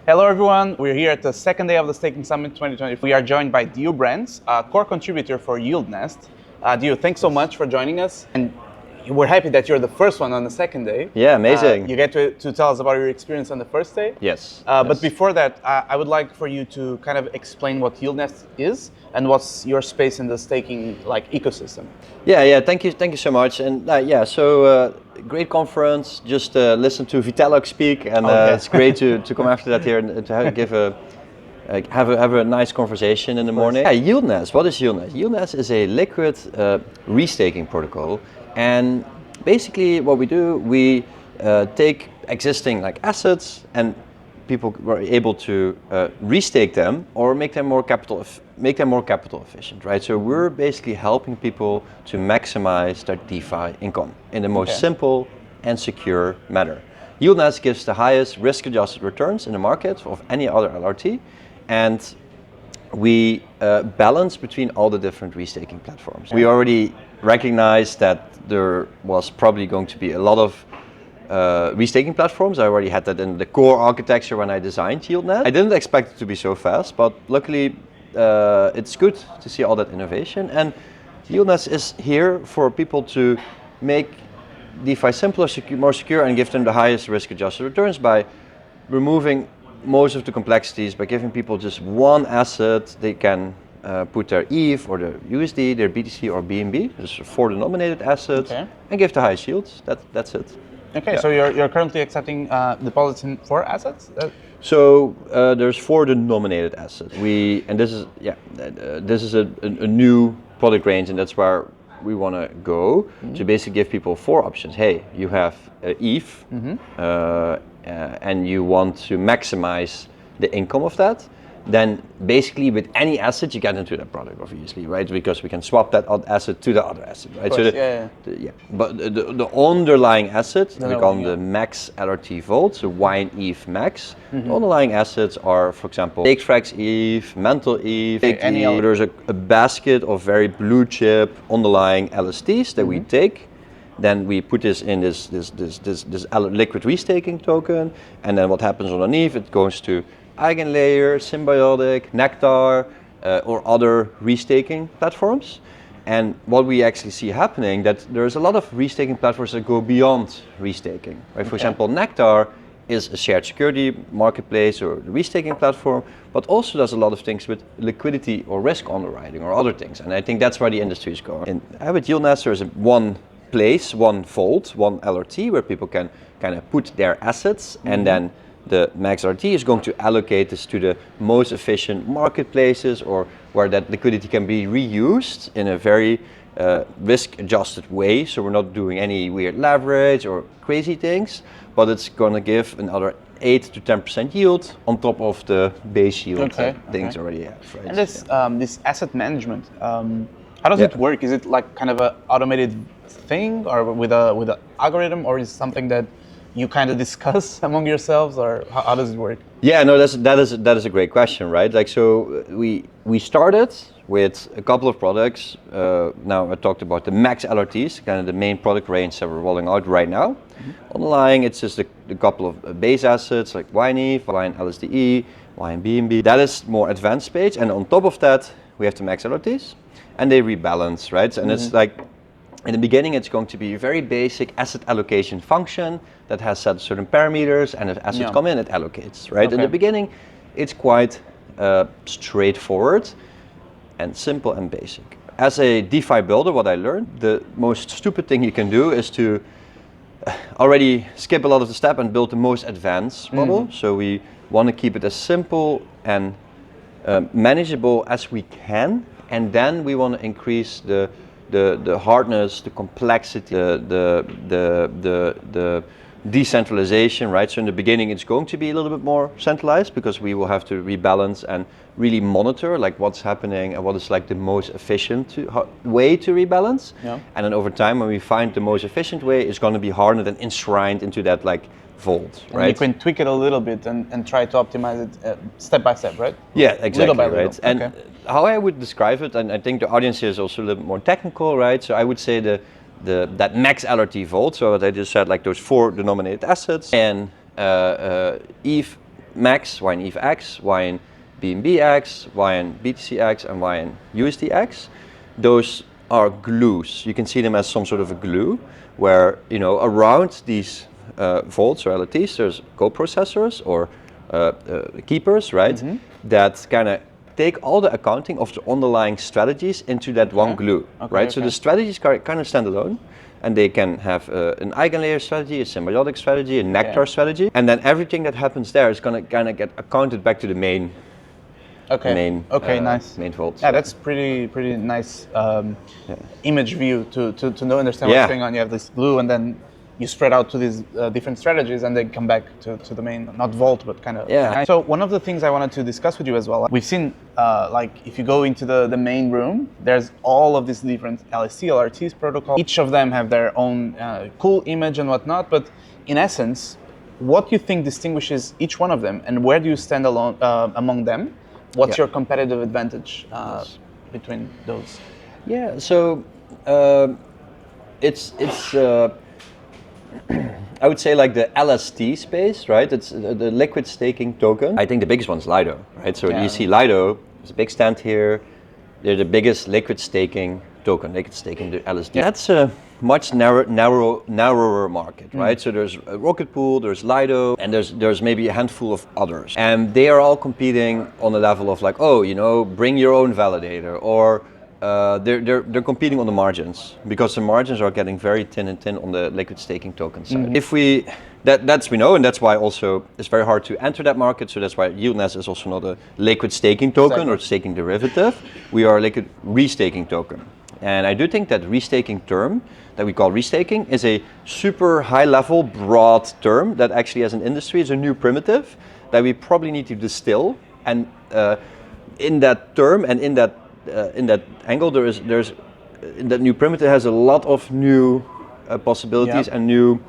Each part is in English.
Hello everyone, we're here at the second day of the Staking Summit 2020. We are joined by Dio Brands, a core contributor for YieldNest. Dio, thanks so much for joining us. And we're happy that you're the first one on the second day. Yeah, amazing. You get to tell us about your experience on the first day. Yes. But before that, I would like for you to kind of explain what YieldNest is and what's your space in the staking ecosystem. Yeah. Thank you so much. And great conference. Just listen to Vitalik speak, and it's great to come after that here and to have a nice conversation in the morning. Yeah, YieldNest. What is YieldNest? YieldNest is a liquid restaking protocol, and basically what we do, we take existing assets, and people were able to restake them or make them more capital efficient, right? So we're basically helping people to maximize their DeFi income in the most simple and secure manner. YieldNest gives the highest risk-adjusted returns in the market of any other LRT, and we balance between all the different restaking platforms. We already recognized that there was probably going to be a lot of restaking platforms. I already had that in the core architecture when I designed YieldNest. I didn't expect it to be so fast, but luckily it's good to see all that innovation. And YieldNest is here for people to make DeFi simpler, more secure, and give them the highest risk-adjusted returns by removing most of the complexities, by giving people just one asset. They can put their ETH or their USD, their BTC or BNB, just 4 denominated assets, and give the highest yields. That's it. Okay, so you're currently accepting deposits in 4 assets? So there's 4 denominated assets. This is a new product range, and that's where we want to go to basically give people 4 options. Hey, you have ETH, and you want to maximize the income of that. Then basically with any asset you get into that product, obviously, right? Because we can swap that asset to the other asset, right? Course, But the underlying asset, we call them the max LRT vault, so YieldNest max. The underlying assets are, for example, Fakefrax ETH, Mental ETH, there's a basket of very blue chip underlying LSTs that we take. Then we put this in this liquid restaking token, and then what happens underneath, it goes to Eigenlayer, Symbiotic, Nectar, or other restaking platforms. And what we actually see happening, that there's a lot of restaking platforms that go beyond restaking. Right? For example, Nectar is a shared security marketplace or restaking platform, but also does a lot of things with liquidity or risk underwriting or other things. And I think that's where the industry is going. And with YieldNest, there's one place, one vault, one LRT where people can kind of put their assets, and then the max LRT is going to allocate this to the most efficient marketplaces, or where that liquidity can be reused in a very risk-adjusted way. So we're not doing any weird leverage or crazy things, but it's going to give another 8 to 10% yield on top of the base yield that things already have. Right? And this asset management, how does it work? Is it like kind of an automated thing, or with an algorithm, or is it something that you kind of discuss among yourselves, or how does it work? Yeah, no, that is a great question, right? So we started with a couple of products. Now I talked about the max LRTs, kind of the main product range that we're rolling out right now. Underlying, it's just a couple of base assets like YNEF, YNLSDE, YNBNB. That is more advanced page, and on top of that we have the max LRTs, and they rebalance, right? And it's like, in the beginning, it's going to be a very basic asset allocation function that has set certain parameters, and if assets come in, it allocates, right? In the beginning, it's quite straightforward and simple and basic. As a DeFi builder, what I learned, the most stupid thing you can do is to already skip a lot of the step and build the most advanced model. So we want to keep it as simple and manageable as we can, and then we want to increase the hardness, the complexity, the decentralization, right? So in the beginning, it's going to be a little bit more centralized, because we will have to rebalance and really monitor like what's happening and what is like the most efficient way to rebalance. And then over time, when we find the most efficient way, it's going to be hardened and enshrined into that like vault, right? And you can tweak it a little bit and try to optimize it step by step, right? Yeah, exactly, little by right? Little. And how I would describe it, and I think the audience here is also a little bit more technical, right? So I would say that max LRT vault, so what I just said, like those 4 denominated assets, and ETH Max, Y in ETHX, Y in BNBX, Y in BTCX, and Y in USDX. Those are glues. You can see them as some sort of a glue, where around these vaults or LRTs, there's co-processors or keepers, right? That kind of take all the accounting of the underlying strategies into that one glue, right? So the strategies kind of stand alone, and they can have an eigenlayer strategy, a symbiotic strategy, a nectar strategy, and then everything that happens there is going to kind of get accounted back to the main nice. Main vault. Yeah, that's pretty nice image view to know, understand what's going on. You have this glue, and then you spread out to these different strategies, and then come back to the main, not vault, but kind of. Yeah. So one of the things I wanted to discuss with you as well, we've seen like if you go into the main room, there's all of these different LST, LRTs protocols. Each of them have their own cool image and whatnot, but in essence, what do you think distinguishes each one of them, and where do you stand alone among them? What's your competitive advantage between those? Yeah, so it's I would say like the LST space, right? It's the liquid staking token. I think the biggest one is Lido, right? So you see Lido, there's a big stand here. They're the biggest liquid staking token, liquid staking the LSD. That's a much narrower market, right? So there's Rocket Pool, there's Lido, and there's maybe a handful of others. And they are all competing on the level of like, bring your own validator, or they're competing on the margins, because the margins are getting very thin on the liquid staking token side. If we know, and that's why also it's very hard to enter that market. So that's why YieldNest is also not a liquid staking token or staking derivative. We are a liquid restaking token. And I do think that restaking term that we call restaking is a super high level, broad term that actually as an industry is a new primitive that we probably need to distill. And in that term and in that angle, there's that new primitive has a lot of new possibilities and new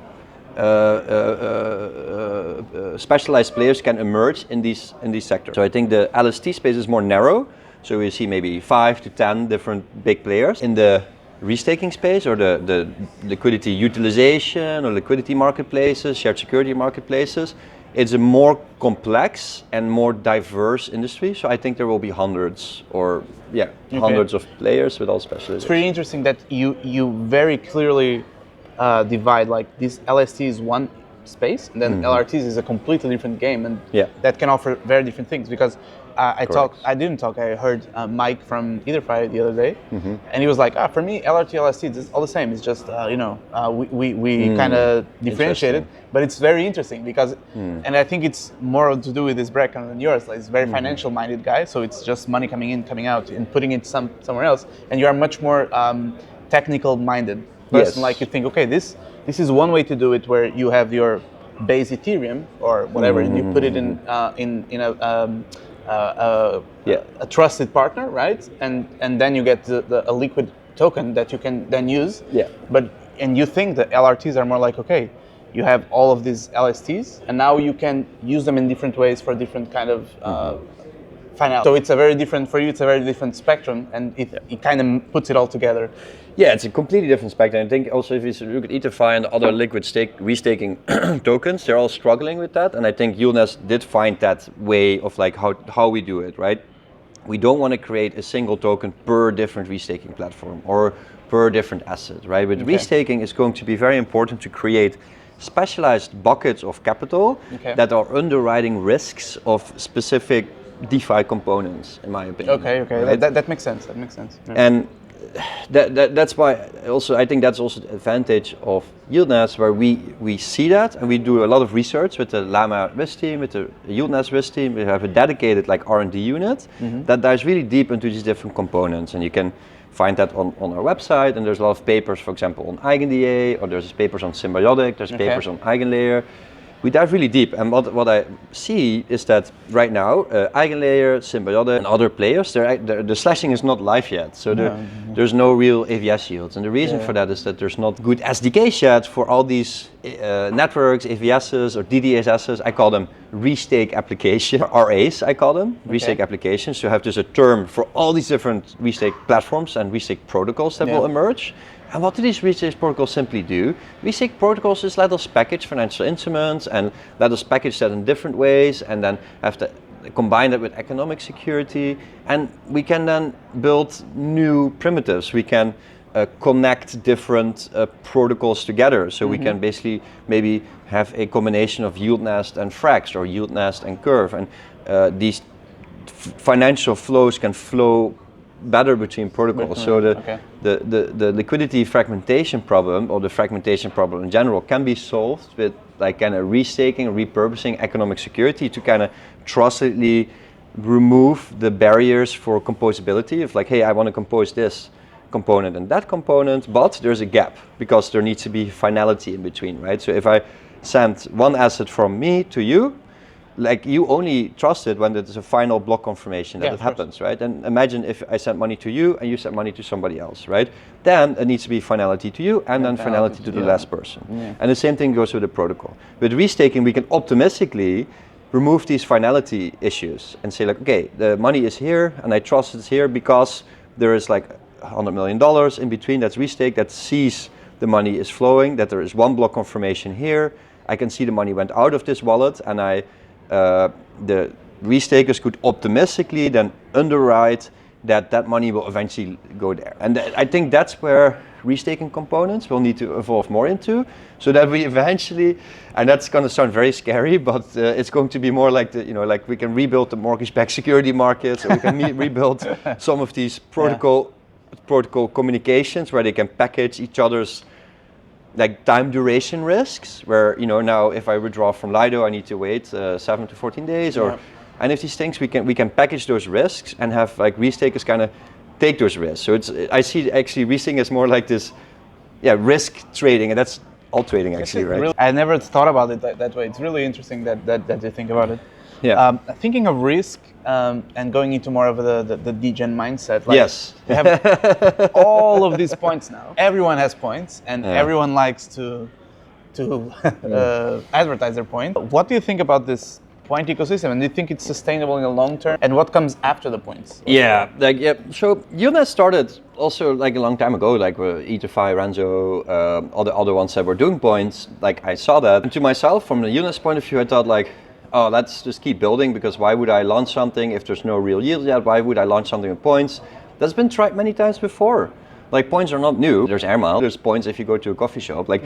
specialized players can emerge in these sectors. So I think the LST space is more narrow. So we see maybe 5 to 10 different big players. In the restaking space, or the liquidity utilization or liquidity marketplaces, shared security marketplaces, it's a more complex and more diverse industry. So I think there will be hundreds hundreds of players with all specializations. It's pretty interesting that you very clearly divide, like this LST is one space, and then LRTs is a completely different game, and that can offer very different things. Because I heard Mike from EtherFi the other day, and he was like, for me, LRT, LST, it's all the same. It's just, we kind of differentiate it, but it's very interesting because, and I think it's more to do with this background than yours. Like, it's very financial minded guy, so it's just money coming in, coming out, and putting it somewhere else. And you are much more technical minded person. Like, you think, okay, this is one way to do it, where you have your base Ethereum or whatever, and you put it in a trusted partner, right? And then you get a liquid token that you can then use. And you think the LRTs are more like, okay, you have all of these LSTs, and now you can use them in different ways for different kind of finality. So it's a very different spectrum, and it kind of puts it all together. Yeah, it's a completely different spectrum. I think also if you look at EtherFi and other liquid restaking tokens, they're all struggling with that. And I think YieldNest did find that way of like how we do it, right? We don't want to create a single token per different restaking platform or per different asset, right? With restaking, it's going to be very important to create specialized buckets of capital that are underwriting risks of specific DeFi components, in my opinion. Right? That makes sense. Yeah. And that's why also I think that's also the advantage of YieldNest, where we see that, and we do a lot of research with the Llama risk team, with the YieldNest risk team. We have a dedicated like R&D unit that dives really deep into these different components, and you can find that on our website. And there's a lot of papers, for example, on EigenDA, or there's papers on symbiotic, there's papers on eigenlayer. We dive really deep, and what I see is that right now, EigenLayer, Symbiotic, and other players, the slashing is not live yet, so there's no real AVS yields. And the reason for that is that there's not good SDKs yet for all these networks, AVSs or DDSSs. I call them restake application, RAs I call them, restake applications. So you have just a term for all these different restake platforms and restake protocols that will emerge. And what do these restake protocols simply do? Restake protocols just let us package financial instruments and let us package that in different ways and then have to combine that with economic security. And we can then build new primitives. We can connect different protocols together. So we can basically maybe have a combination of YieldNest and Frax or YieldNest and Curve. And these financial flows can flow better between protocols. So the liquidity fragmentation problem, or the fragmentation problem in general, can be solved with like kind of restaking, repurposing economic security to kind of trustedly remove the barriers for composability of like, hey, I want to compose this component and that component, but there's a gap because there needs to be finality in between, right? So if I send one asset from me to you, like you only trust it when there's a final block confirmation that it happens, right? And imagine if I send money to you and you send money to somebody else, right? Then it needs to be finality to you and then finality to the last person. And the same thing goes with the protocol. With restaking, we can optimistically remove these finality issues and say like, okay, the money is here and I trust it's here because there is like $100 million in between that's restaked that sees the money is flowing, that there is one block confirmation here. I can see the money went out of this wallet and the restakers could optimistically then underwrite that money will eventually go there. And I think that's where restaking components will need to evolve more into, so that we eventually, and that's going to sound very scary, but it's going to be more like like we can rebuild the mortgage-backed security markets, or we can rebuild some of these protocol communications where they can package each other's like time duration risks, where now if I withdraw from Lido I need to wait 7 to 14 days or and if these things we can package those risks and have like restakers kind of take those risks. So I see actually restaking as more like this risk trading, and that's all trading actually, right? Really, I never thought about it that way. It's really interesting that you think about it. Thinking of risk and going into more of the degen mindset. Like, yes. We have all of these points now. Everyone has points, and everyone likes to advertise their point. What do you think about this point ecosystem, and do you think it's sustainable in the long term? And what comes after the points? So YieldNest started also like a long time ago, like E2Fi, Renzo, all the other ones that were doing points. Like I saw that, and to myself, from the YieldNest point of view, I thought like, oh, let's just keep building, because why would I launch something if there's no real yield yet? Why would I launch something with points? That's been tried many times before. Like points are not new. There's air mile. There's points if you go to a coffee shop. Like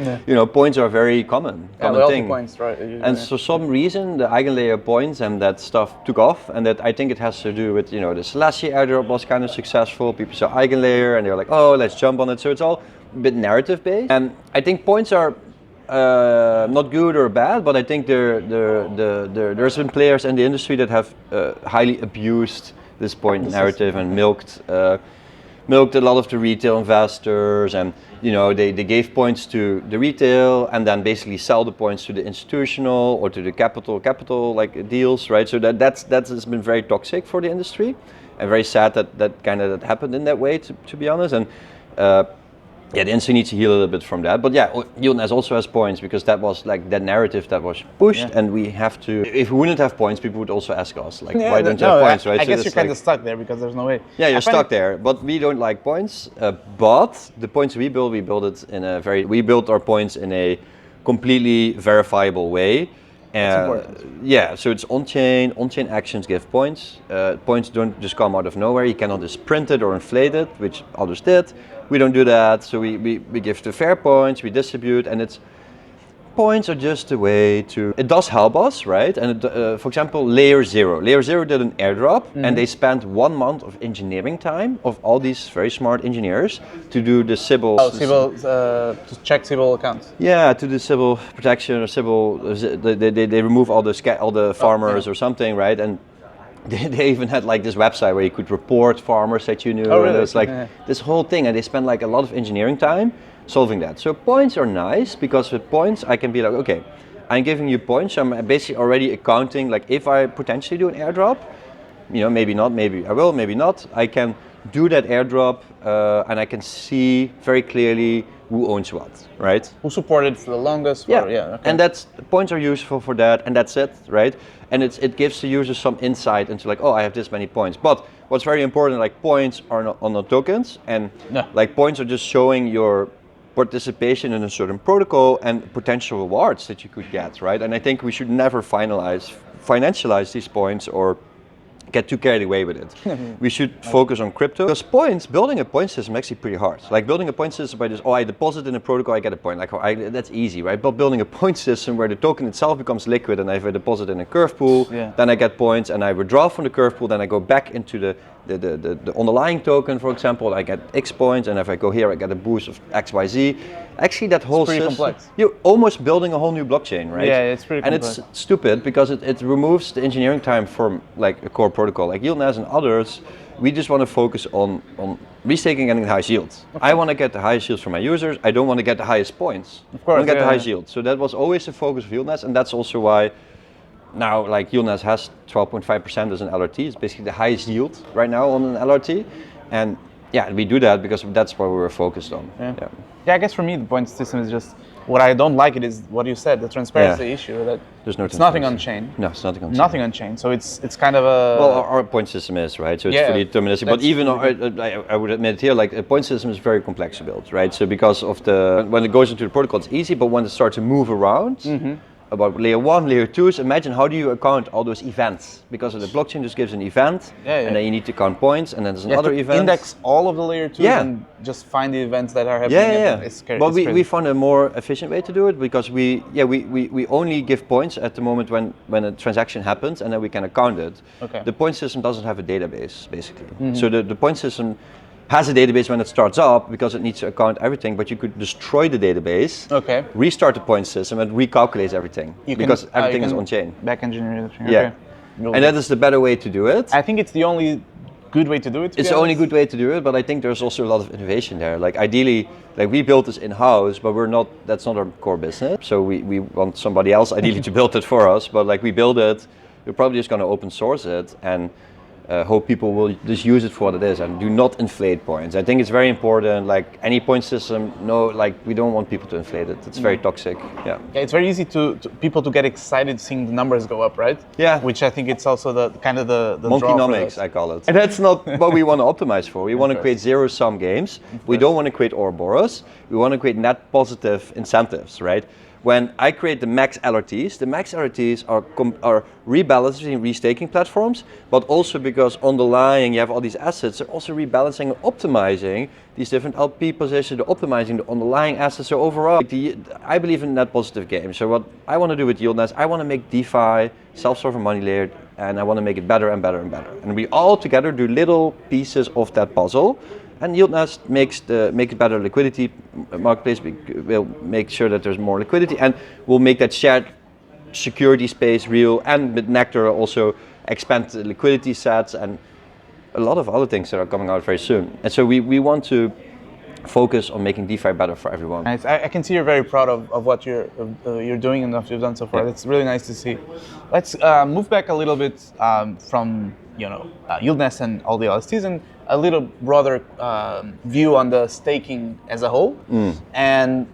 points are very common thing. Points, right? And for some reason, the eigenlayer points and that stuff took off, and that I think it has to do with the Selassie airdrop was kind of successful. People saw eigenlayer and they're like, oh, let's jump on it. So it's all a bit narrative based. And I think points are not good or bad, but I think there's been players in the industry that have highly abused this point narrative and milked a lot of the retail investors, and they gave points to the retail and then basically sell the points to the institutional or to the capital like deals, right? So that has been very toxic for the industry, and very sad that happened in that way, to be honest. And the industry needs to heal a little bit from that. But YieldNest also has points, because that was like that narrative that was pushed, and we have to. If we wouldn't have points, people would also ask us like, why don't you have points, right? I guess you're kind of stuck there because there's no way. Yeah, you're stuck there. But we don't like points. But the points we build it in we built our points in a completely verifiable way. So it's on-chain. On-chain actions give points. Points don't just come out of nowhere. You cannot just print it or inflate it, which others did. We don't do that. So we give the fair points, we distribute, and points are just a way to. It does help us, right? And for example, Layer 0. Layer 0 did an airdrop, and they spent 1 month of engineering time of all these very smart engineers to do the Sybil. To check Sybil accounts. Yeah, to do Sybil protection or Sybil. They remove all the farmers or something, right? And they even had like this website where you could report farmers that you knew. Oh, really? And it was like this whole thing, and they spent like a lot of engineering time solving that. So points are nice, because with points I can be like, okay, I'm giving you points. I'm basically already accounting, like if I potentially do an airdrop, maybe not, maybe I will, maybe not. I can do that airdrop, and I can see very clearly who owns what, right? Who supported for the longest? Okay. And points are useful for that, and that's it, right? And it gives the user some insight into like, oh, I have this many points. But what's very important, like points are not tokens, and like points are just showing your participation in a certain protocol and potential rewards that you could get, right? And I think we should never financialize these points or get too carried away with it. We should focus on crypto. Because building a point system is actually pretty hard. Like building a point system by just, I deposit in a protocol, I get a point. Like that's easy, right? But building a point system where the token itself becomes liquid, and if I deposit in a curve pool, then I get points, and I withdraw from the curve pool, then I go back into the underlying token, for example, I get X points, and if I go here, I get a boost of X, Y, Z. Actually, that whole system, complex. You're almost building a whole new blockchain, right? Yeah, it's pretty complex. And it's stupid because it removes the engineering time from like a core protocol. Like YieldNest and others, we just want to focus on restaking and getting the highest yields. I want to get the highest yields from my users. I don't want to get the highest points. Of course, I want to get the highest yield. So that was always the focus of YieldNest, and that's also why now, like YieldNest has 12.5% as an LRT. It's basically the highest yield right now on an LRT, and we do that because that's what we were focused on. Yeah, I guess for me the point system is just what I don't like. It is what you said, the transparency issue. That it's nothing on chain. No, it's nothing on chain. Nothing on chain. So it's kind of a our point system is right. So it's fully deterministic. But even I would admit here, like a point system is very complex to build, right? So because of when it goes into the protocol, it's easy, but when it starts to move around. About layer 1, layer 2s, imagine how do you account all those events? Because the blockchain just gives an event, and then you need to count points, and then there's another event. Index all of the layer 2s and just find the events that are happening. It's scary. But we found a more efficient way to do it because we only give points at the moment when a transaction happens, and then we can account it. The point system doesn't have a database, basically. So the point system has a database when it starts up because it needs to account everything, but you could destroy the database, restart the point system, and recalculate everything because everything is on chain. Back engineer everything. Yeah, and that is the better way to do it. I think it's the only good way to do it. It's the only good way to do it, but I think there's also a lot of innovation there. Like ideally, like we built this in-house, but that's not our core business. So we want somebody else ideally to build it for us, but like we build it, we're probably just going to open source it and hope people will just use it for what it is and do not inflate points. I think it's very important, like any point system, we don't want people to inflate it. It's very toxic. Yeah, it's very easy to people to get excited seeing the numbers go up, right? Yeah. Which I think it's also the Monkeynomics, I call it. And that's not what we want to optimize for. We want to create zero-sum games. We don't want to create Ouroboros. We want to create net positive incentives, right? When I create the max LRTs are rebalancing restaking platforms, but also because underlying you have all these assets, they're also rebalancing and optimizing these different LP positions, they're optimizing the underlying assets. So overall, I believe in net positive games. So what I want to do with YieldNest, I want to make DeFi, self-sovereign money layer, and I want to make it better and better and better. And we all together do little pieces of that puzzle. And YieldNest makes better liquidity marketplace. We'll make sure that there's more liquidity, and we'll make that shared security space real. And with Nectar also expand the liquidity sets and a lot of other things that are coming out very soon. And so we want to focus on making DeFi better for everyone. Nice. I can see you're very proud of what you're doing and what you've done so far. It's really nice to see. Let's move back a little bit from YieldNest and all the LSTs and a little broader view on the staking as a whole. And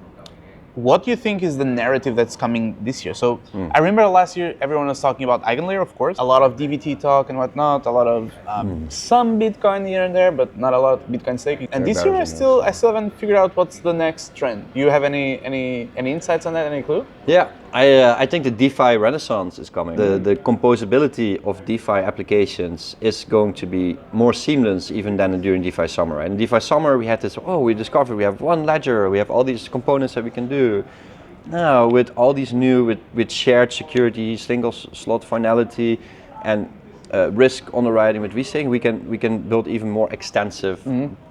what do you think is the narrative that's coming this year? So I remember last year everyone was talking about EigenLayer, of course, a lot of DVT talk and whatnot, a lot of some Bitcoin here and there, but not a lot of Bitcoin staking. And this year I still haven't figured out what's the next trend. Do you have any insights on that? Any clue? Yeah, I think the DeFi renaissance is coming. The composability of DeFi applications is going to be more seamless even than during DeFi summer. And in DeFi summer we had this, we discovered we have one ledger, we have all these components that we can do. Now with all these new, with shared security, single slot finality, and risk underwriting with restaking, we can build even more extensive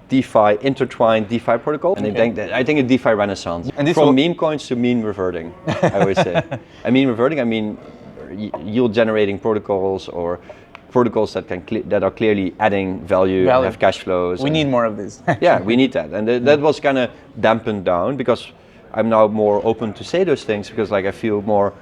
DeFi, intertwined DeFi protocol. And I think a DeFi renaissance. And from meme coins to mean reverting, I always say. I mean reverting, I mean yield generating protocols or protocols that are clearly adding value. And have cash flows. We need more of this. Yeah, we need that. And that was kind of dampened down because I'm now more open to say those things because I feel more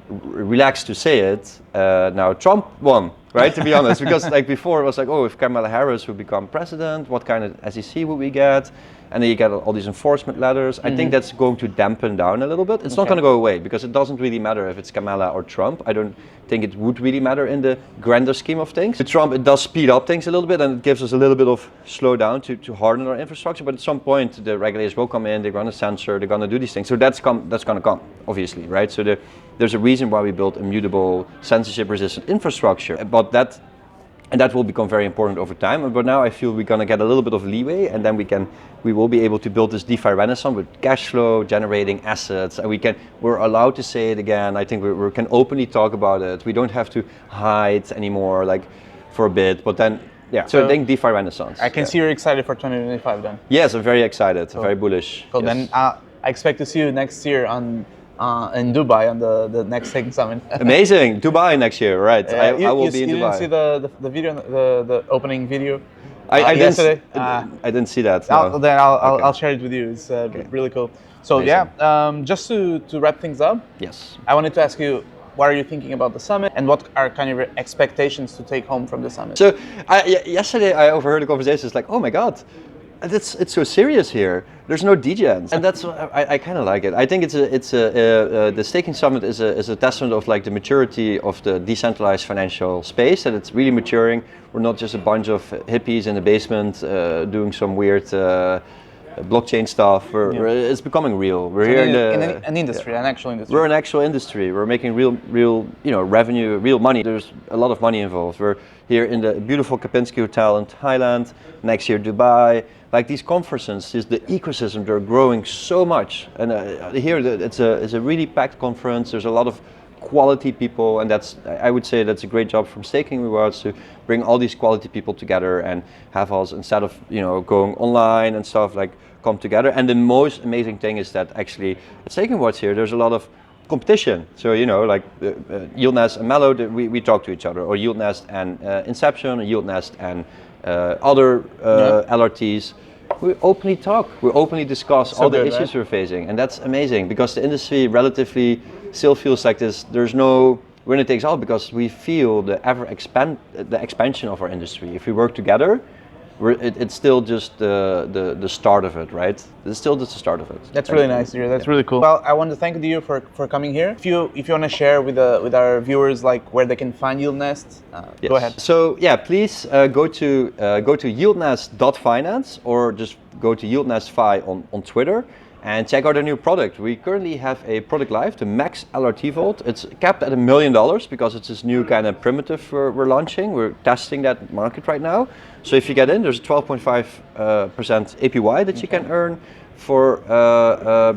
relaxed to say it. Now Trump won. right? To be honest, because like before it was like, oh, if Kamala Harris would become president, what kind of SEC would we get? And then you get all these enforcement letters. I think that's going to dampen down a little bit. It's not going to go away because it doesn't really matter if it's Kamala or Trump. I don't think it would really matter in the grander scheme of things. With Trump, it does speed up things a little bit and it gives us a little bit of slowdown to harden our infrastructure. But at some point, the regulators will come in, they're going to censor, they're going to do these things. So that's going to come, obviously, right? So there's a reason why we built immutable, censorship-resistant infrastructure. But that will become very important over time. But now I feel we're going to get a little bit of leeway, and then we will be able to build this DeFi renaissance with cash flow, generating assets, and we're allowed to say it again. I think we can openly talk about it. We don't have to hide anymore, like for a bit. But then, yeah. So I think DeFi renaissance. I can see you're excited for 2025 then. Yes, I'm very excited. Cool. Very bullish. Cool. Yes. Then I expect to see you next year in Dubai on the next Staking Summit. Amazing, Dubai next year, right? I will be in Dubai. You didn't see the video, the opening video? I yesterday. I didn't see that. No. Then I'll share it with you. It's really cool. So amazing. Yeah, just to wrap things up. Yes. I wanted to ask you, what are you thinking about the summit, and what are kind of your expectations to take home from the summit? So yesterday I overheard a conversation. It's like, oh my god. It's so serious here. There's no degens, and that's I kind of like it. I think the Staking Summit is a testament of like the maturity of the decentralized financial space. That it's really maturing. We're not just a bunch of hippies in the basement doing some weird blockchain stuff. It's becoming real. We're here in an industry, an actual industry. We're an actual industry. We're making real revenue, real money. There's a lot of money involved. We're here in the beautiful Kapinski Hotel in Thailand. Next year, Dubai. Like these conferences, the ecosystem, they're growing so much. And here it's a really packed conference. There's a lot of quality people, and I would say that's a great job from Staking Rewards to bring all these quality people together and have us, instead of going online and stuff, like come together. And the most amazing thing is that actually at Staking Rewards here, there's a lot of competition. So like YieldNest and Mellow, we talk to each other, or YieldNest and Inception, or YieldNest and other LRTs. We openly talk, we openly discuss all the issues we're facing, and that's amazing because the industry relatively still feels like there's no winner takes all, because we feel the expansion of our industry. If we work together, it's still just the start of it, right? It's still just the start of it. That's really nice to hear. That's really cool. Well, I want to thank you for coming here. If you want to share with our viewers like where they can find YieldNest, yes. Go ahead. So yeah, please go to YieldNest.finance, or just go to YieldNestFi on Twitter and check out our new product. We currently have a product live, the Max LRT Vault. It's capped at $1 million because it's this new kind of primitive we're launching. We're testing that market right now. So if you get in, there's a 12.5% APY that you can earn for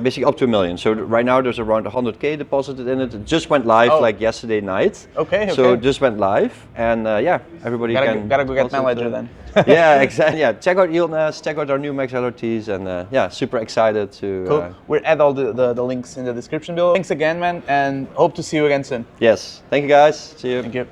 basically up to $1 million. So right now there's around 100K deposited in it. It just went live like yesterday night. Okay. So it just went live, and yeah, everybody gotta go get my ledger then. Yeah, exactly. Yeah, check out YieldNest, check out our new Max LRTs, and yeah, super excited to. Cool. We'll add all the links in the description below. Thanks again, man, and hope to see you again soon. Yes. Thank you, guys. See you. Thank you.